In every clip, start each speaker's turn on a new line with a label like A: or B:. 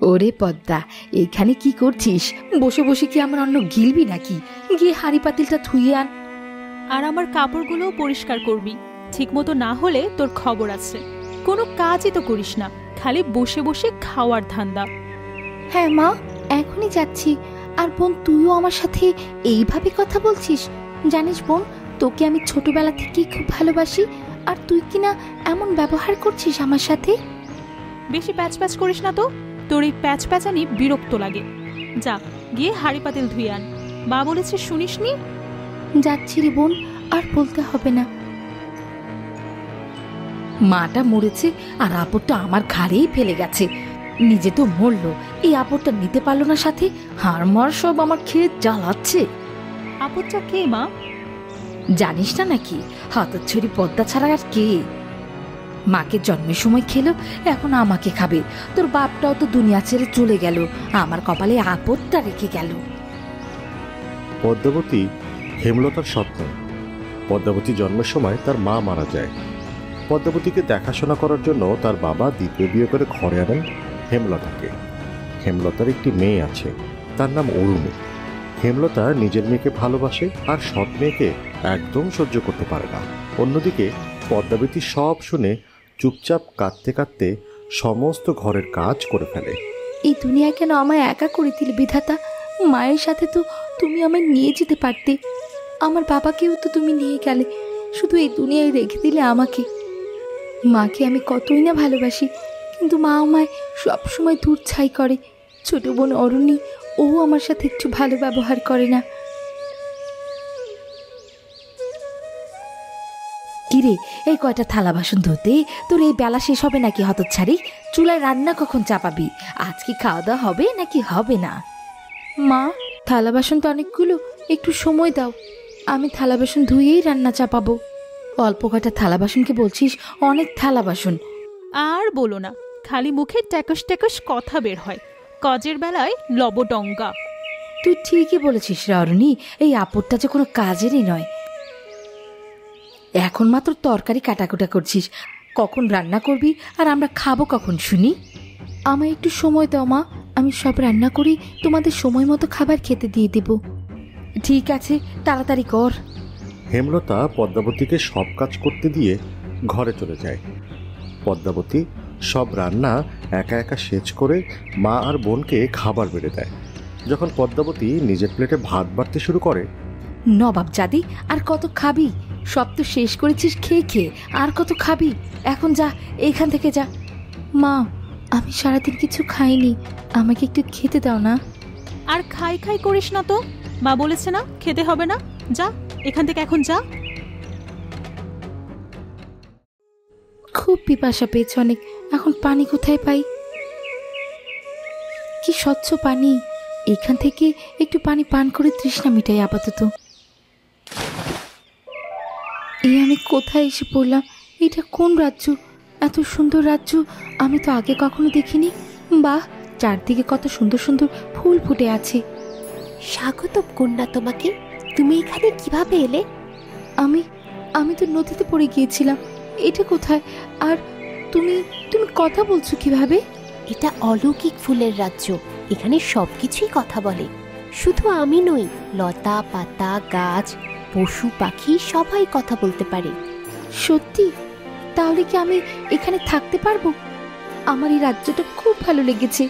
A: ওরে পদ্মা, এইখানে কি করছিস? বসে বসে কি আমার অন্ন গিলবি নাকি? গিয়ে হাঁড়ি পাতিলটা ধুইয়ে আন।
B: আর আমার কাপড়গুলোও পরিষ্কার করবি। ঠিক মতো না হলে তোর খবর আছে। কোনো কাজই তো করিস না, খালি বসে বসে খাওয়ার ধান্দা।
A: হ্যাঁ মা, এখনই যাচ্ছি। আর বোন, তুইও আমার সাথে এইভাবে কথা বলছিস? জানিস বোন, তোকে আমি ছোটবেলা থেকেই খুব ভালোবাসি, আর তুই কিনা এমন ব্যবহার করছিস আমার সাথে।
B: বেশি প্যাচ প্যাচ করিস না তো, তোর এই প্যাচ প্যাচানি বিরক্ত লাগে। যা, গিয়ে হাঁড়ি পাতিল ধুয়ে আন। মা বলেছে শুনিসনি?
A: যাচ্ছি রে বোন, আর বলতে হবে না। মাটা মরেছে আর আপদটা আমার ঘাড়েই ফেলে গেছে। নিজে তো মরলো, এই আপদটা নিতে পারলো না সাথে। হাড়মার সব আমার খেয়ে জ্বালাচ্ছে।
B: আপদটা কে মা?
A: জানিস না নাকি? হতচ্ছড়ি পদ্মা ছাড়া আর কে? মাকে জন্মের সময় খেলো, এখন আমাকে খাবে। তোর বাপটাও তো দুনিয়া ছেড়ে চলে গেল, আমার কপালে আপদটা রেখে গেল।
C: পদ্মাবতী হেমলতার স্বপ্ন। পদ্মাবতী জন্মের সময় তার মা মারা যায়। পদ্মাবতীকে দেখাশোনা করার জন্য তার বাবা দ্বিতীয় বিয়ে করে ঘরে আনেন হেমলতাকে। হেমলতার একটি মেয়ে আছে, তার নাম অরুণী। হেমলতা নিজের মেয়েকে ভালোবাসে আর সৎ মেয়েকে একদম সহ্য করতে পারে না। অন্যদিকে পদ্মাবতী সব শুনে চুপচাপ কাঁদতে কাঁদতে সমস্ত ঘরের কাজ করে ফেলে।
A: এই দুনিয়া কেন আমায় একা করে দিলে বিধাতা? মায়ের সাথে তো তুমি আমায় নিয়ে যেতে পারতে, আমার বাবাকেও তো তুমি নিয়ে গেলে, শুধু এই দুনিয়ায় রেখে দিলে আমাকে। মাকে আমি কতই না ভালোবাসি, কিন্তু মা আমায় সবসময় দূর ছাই করে। ছোট বোন অরুণী, ও আমার সাথে একটু ভালো ব্যবহার করে না। কিরে, এই কয়টা থালা বাসন ধুতে তোর এই বেলা শেষ হবে নাকি হতচ্ছাড়ি? চুলায় রান্না কখন চাপাবি? আজ কি খাওয়া দাওয়া হবে নাকি হবে না? মা, থালা বাসন তো অনেকগুলো, একটু সময় দাও, আমি থালা বাসন ধুয়েই রান্না চাপাবো। অল্প কয়টা থালা বাসনকে বলছিস অনেক থালা বাসন?
B: আর বলো না, খালি মুখে ট্যাকস ট্যাকস কথা বের হয়, কাজের বেলায় লবডঙ্গা।
A: তুই ঠিকই বলেছিস অরুণী, এই আপদটা যে কোনো কাজেরই নয়। এখন মাত্র তরকারি কাটাকুটা করছিস, কখন রান্না করবি আর আমরা খাবো কখন শুনি? আমায় একটু সময় দাও মা, আমি সব রান্না করি, তোমাদের সময় মতো খাবার খেতে দিয়ে দেব। ঠিক আছে, তাড়াতাড়ি কর।
C: হেমলতা পদ্মাবতীকে সব কাজ করতে দিয়ে ঘরে চলে যায়। পদ্মাবতী সব রান্না একা একা সেচ করে মা আর বোনকে খাবার বেড়ে দেয়। যখন পদ্মাবতী নিজের প্লেটে ভাত বাড়তে শুরু করে,
A: নবাব জাদি, আর কত খাবি? সব তো শেষ করেছিস খেয়ে খেয়ে, আর কত খাবি? এখন যা, এইখান থেকে যা। মা, আমি সারাদিন কিছু খাইনি, আমাকে একটু খেতে দাও না।
B: আর খাই খাই করিস না তো, মা বলেছে না খেতে হবে না। যা এখান থেকে, এখন যা।
A: খুব পিপাসা পেয়েছে অনেক, এখন পানি কোথায় পাই? কি স্বচ্ছ পানি, এখান থেকে একটু পানি পান করে তৃষ্ণা মিটাই আপাতত। এই আমি কোথায় এসে পড়লাম? এটা কোন রাজ্য? এত সুন্দর রাজ্য আমি তো আগে কখনো দেখিনি। বাহ, চারদিকে কত সুন্দর সুন্দর ফুল ফুটে আছে।
D: স্বাগত কন্যা তোমাকে। তুমি এখানে কিভাবে এলে?
A: আমি তো নদীতে পড়ে গিয়েছিলাম। এটা কোথায়? আর তুমি তুমি কথা বলছো কিভাবে?
D: এটা অলৌকিক ফুলের রাজ্য, এখানে সবকিছুই কথা বলে। শুধু আমি নই, লতা পাতা গাছ পশু পাখি সবাই কথা বলতে পারে।
A: সত্যি? তাহলে কি আমি এখানে থাকতে পারবো? আমার এই রাজ্যটা খুব ভালো লেগেছে।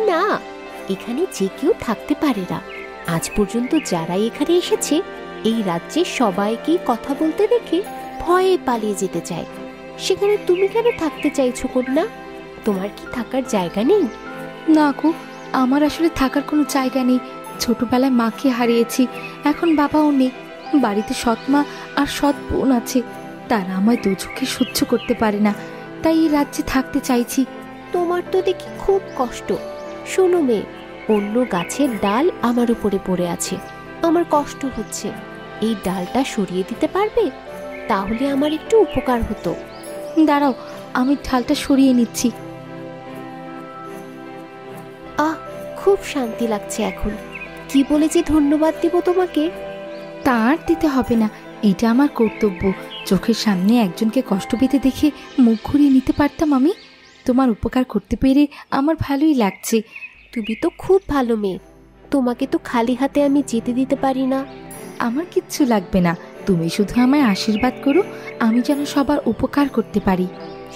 D: না, এখানে যে কেউ থাকতে পারে না। আজ পর্যন্ত যারাই এখানে এসেছে, এই রাজ্যে সবাইকেই কথা বলতে দেখে ভয়ে পালিয়ে যেতে চায়। সেখানে তুমি কেন থাকতে চাইছো কন্যা? তোমার কি থাকার জায়গা নেই?
A: না গো, আমার আসলে থাকার কোনো জায়গা নেই। ছোটবেলায় মাকে হারিয়েছি, এখন বাবাও নেই। বাড়িতে সৎ মা আর সৎ বোন আছে, তারা আমায় দু চোখে সহ্য করতে পারে না, তাই এই রাজ্যে থাকতে চাইছি।
D: তোমার তো দেখি খুব কষ্ট। শোনো মেয়ে, অন্য গাছের ডাল আমার উপরে পড়ে আছে, আমার কষ্ট হচ্ছে। এই ডালটা সরিয়ে দিতে পারবে? তাহলে আমার একটু উপকার হতো।
A: দাঁড়াও, আমি ঢালটা সরিয়ে নিচ্ছি।
D: আহ, খুব শান্তি লাগছে এখন। কি বলে যে ধন্যবাদ দিব তোমাকে?
A: তার দিতে হবে না, এটা আমার কর্তব্য। চোখের সামনে একজনকে কষ্ট পেতে দেখে মুখ ঘুরিয়ে নিতে পারতাম আমি? তোমার উপকার করতে পেরে আমার ভালোই লাগছে।
D: তুমি তো খুব ভালো মেয়ে, তোমাকে তো খালি হাতে আমি যেতে দিতে পারি না।
A: আমার কিচ্ছু লাগবে না, তুমি শুধু আমায় আশীর্বাদ করো, আমি যেন সবার উপকার করতে পারি।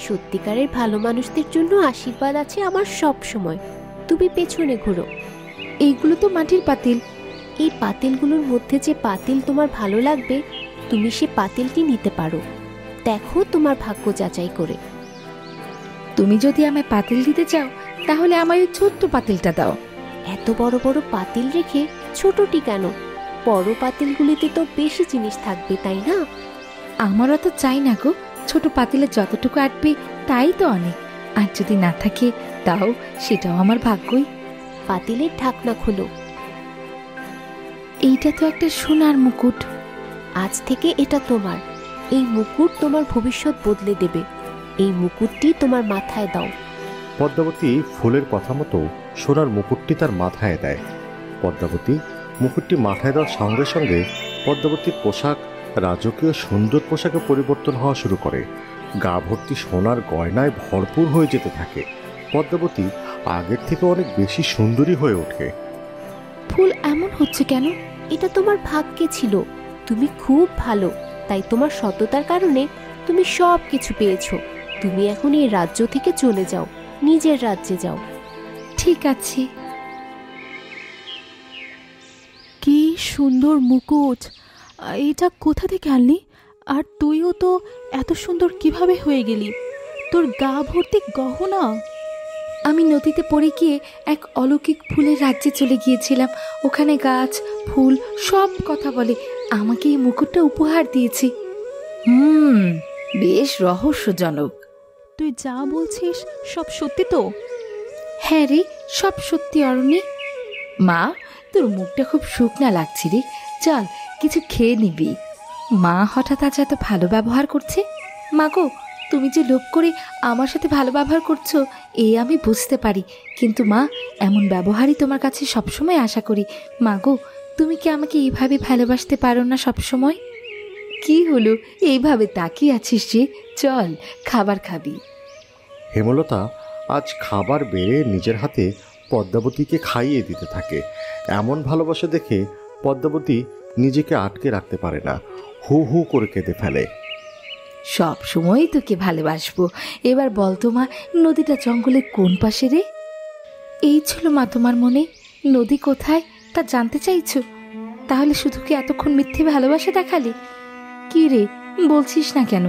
D: সত্যিকারের ভালো মানুষদের জন্য আশীর্বাদ আছে আমার সব সময়। তুমি পেছনে ঘোরো।
A: এইগুলো তো মাটির পাতিল।
D: এই পাতিলগুলোর মধ্যে যে পাতিল তোমার ভালো লাগবে, তুমি সে পাতিলটি নিতে পারো। দেখো তোমার ভাগ্য যাচাই করে।
A: তুমি যদি আমায় পাতিল দিতে চাও তাহলে আমায় ওই ছোট্ট পাতিলটা দাও।
D: এত বড় বড় পাতিল রেখে ছোটটি কেন? বড় পাতিলগুলিতে তো বেশি জিনিস থাকবে, তাই না?
A: আমারও তো চাই না গো, ছোট পাতিলে যতটুকু আটবে তাই তো অনেক, আর যদি না থাকে তাও সেটাও আমার ভাগ্যই।
D: পাতিলের ঢাকনা খোলো।
A: এইটা তো একটা সোনার মুকুট।
D: আজ থেকে এটা তোমার। এই মুকুট তোমার ভবিষ্যৎ বদলে দেবে। এই মুকুটটি তোমার মাথায় দাও।
C: পদ্মাবতী ফুলের কথা মতো সোনার মুকুটটি তার মাথায় দেয়। পদ্মাবতী মুকুটটি মাথায় দেওয়ার সঙ্গে সঙ্গে পদ্মাবতীর পোশাক রাজকীয় সুন্দর পোশাকে পরিবর্তন হওয়া শুরু করে। গা ভর্তি সোনার গয়নায় ভরপুর হয়ে যেতে থাকে। পদ্মাবতী আগের থেকে অনেক বেশি সুন্দরী হয়ে ওঠে।
A: ফুল এমন হচ্ছে কেন?
D: এটা তোমার ভাগ্যে ছিল। তুমি খুব ভালো, তাই তোমার সততার কারণে তুমি সব কিছু পেয়েছো। তুমি এখন এই রাজ্য থেকে চলে যাও, নিজের রাজ্যে যাও।
A: ঠিক আছে।
B: কি সুন্দর মুকুট! এটা কোথা থেকে আনলি? আর তুইও তো এত সুন্দর কিভাবে হয়ে গেলি? তোর গা ভর্তি গহনা।
A: আমি নদীতে পড়ে গিয়ে এক অলৌকিক ফুলের রাজ্যে চলে গিয়েছিলাম। ওখানে গাছ ফুল সব কথা বলে, আমাকে এই মুকুটটা উপহার দিয়েছি। বেশ রহস্যজনক।
B: তুই যা বলছিস সব সত্যি তো?
A: হ্যাঁ রে, সব সত্যি অরণি। মা, তোর মুখটা খুব শুকনা লাগছে রে, চল কিছু খেয়ে নিবি। মা হঠাৎ আজ এত ভালো ব্যবহার করছে। মা গো, তুমি যে লোভ করে আমার সাথে ভালো ব্যবহার করছো এ আমি বুঝতে পারি, কিন্তু মা এমন ব্যবহারই তোমার কাছে সবসময় আশা করি। মা গো, তুমি কি আমাকে এইভাবে ভালোবাসতে পারো না সবসময়? কি হলো এইভাবে তাকিয়ে আছিস যে? চল খাবার খাবি।
C: হেমলতা আজ খাবার বেড়ে নিজের হাতে পদ্মাবতীকে খাইয়ে দিতে থাকে। এমন ভালোবাসা দেখে পদ্মাবতী নিজেকে আটকে রাখতে পারে না, হু হু করে কেঁদে ফেলে।
A: সব সময়ই তোকে ভালোবাসবো। এবার বল তো মা, নদীটা জঙ্গলের কোন পাশে রে? এই ছিল মা তোমার মনে? নদী কোথায় তা জানতে চাইছো? তাহলে শুধু কি এতক্ষণ মিথ্যে ভালোবাসা দেখালে? কি রে, বলছিস না কেন?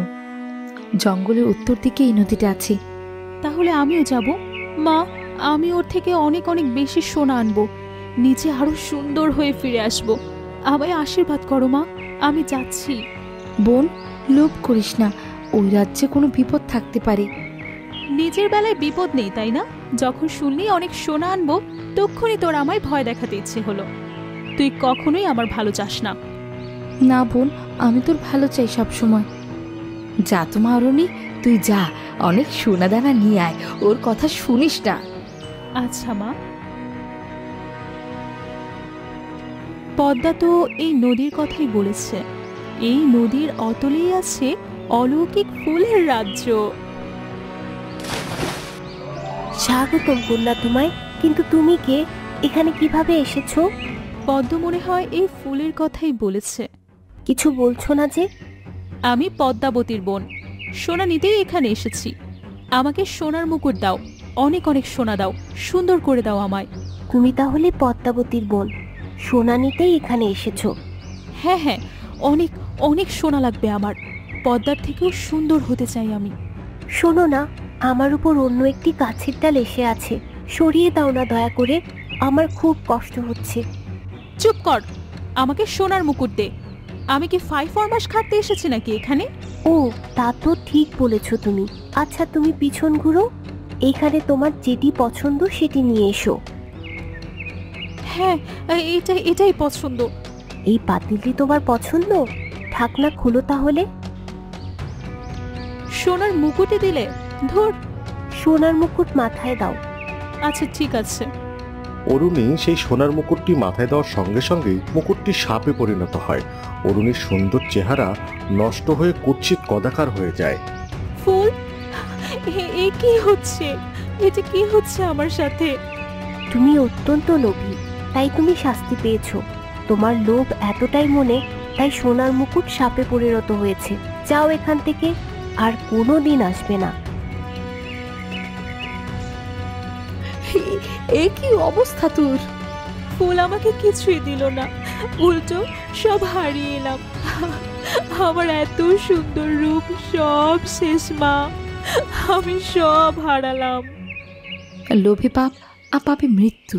A: জঙ্গলের উত্তর দিকে এই নদীটা আছে।
B: তাহলে আমিও যাব। মা, আমি ওর থেকে অনেক অনেক বেশি সোনা আনবো, নিচে আরো সুন্দর হয়ে ফিরে আসবো। আমায় আশীর্বাদ করো মা, আমি যাচ্ছি।
A: বোন, লোভ করিস না, ওই রাজ্যে কোনো বিপদ থাকতে পারে।
B: নিজের বেলায় বিপদ নেই তাই না? যখন শুনলি অনেক সোনা আনবো তখনই তোর আমায় ভয় দেখাতে ইচ্ছে হলো। তুই কখনোই আমার ভালো চাস না।
A: না বোন, আমি তোর ভালো চাই সব সময়। যা তোমা অরণি, তুই যা, অনেক সোনা দানা নিয়ে আয়, ওর কথা শুনিস না।
B: আচ্ছা মা। পদ্মা তো এই নদীর কথাই বলেছে। এই নদীর অতলেই আছে অলৌকিক ফুলের রাজ্য।
D: স্বাগতম কন্যা তোমায়। কিন্তু তুমি কে? এখানে কিভাবে এসেছো?
B: পদ্ম মনে হয় এই ফুলের কথাই বলেছে।
D: কিছু বলছো না যে?
B: আমি পদ্মাবতীর বোন, সোনা নিতেই এখানে এসেছি। আমাকে সোনার মুকুট দাও, অনেক অনেক সোনা দাও, সুন্দর করে দাও আমায়।
D: তুমি তাহলে পদ্মাবতীর বোন, সোনা নিতেই এখানে এসেছো?
B: হ্যাঁ হ্যাঁ, অনেক অনেক সোনা লাগবে আমার। পদ্মার থেকেও সুন্দর হতে চাই আমি।
D: শোনো না, আমার উপর অন্য একটি গাছের ডাল এসে আছে, সরিয়ে দাও না দয়া করে, আমার খুব কষ্ট হচ্ছে।
B: চুপ কর, আমাকে সোনার মুকুট দে। আমি কি 5 ফরমাস খাটতে এসেছি নাকি এখানে?
D: ও, তা তো ঠিক বলেছো তুমি। আচ্ছা তুমি পিছন ঘুরো, এইখানে তোমার যেটি পছন্দ সেটি নিয়ে এসো।
B: হ্যাঁ, এটাই পছন্দ।
D: এই পাতিলটি তোমার পছন্দ? ঢাকনা খুলো তাহলে।
B: সোনার মুকুটে দিলে? ধর।
D: সোনার মুকুট মাথায় দাও।
B: আচ্ছা ঠিক আছে।
C: অরুণী সেই সোনার মুকুটটি মাথায় দেওয়ার সঙ্গে সঙ্গেই মুকুটটি সাপে পরিণত হয়। অরুণীর সুন্দর চেহারা নষ্ট হয়ে কুৎসিত কদাকার হয়ে যায়।
B: ফুল, এ কি হচ্ছে? এটা কি হচ্ছে আমার সাথে?
D: তুমি অত্যন্ত লোভী, তাই তুমি শাস্তি পেয়েছো। তোমার লোভ এতটাই মনে, তাই সোনার মুকুট সাপে পরিণত হয়েছে। যাও এখান থেকে, আর কোনো দিন আসবে না।
A: এ কি অবস্থা তোর?
B: ফুল আমাকে কিছুই দিল না, উল্টো সব হারিয়ে এলাম। আমার এত সুন্দর রূপ সব শেষ মা, আমি সব হারালাম।
A: লোভে পাপ, পাপে মৃত্যু।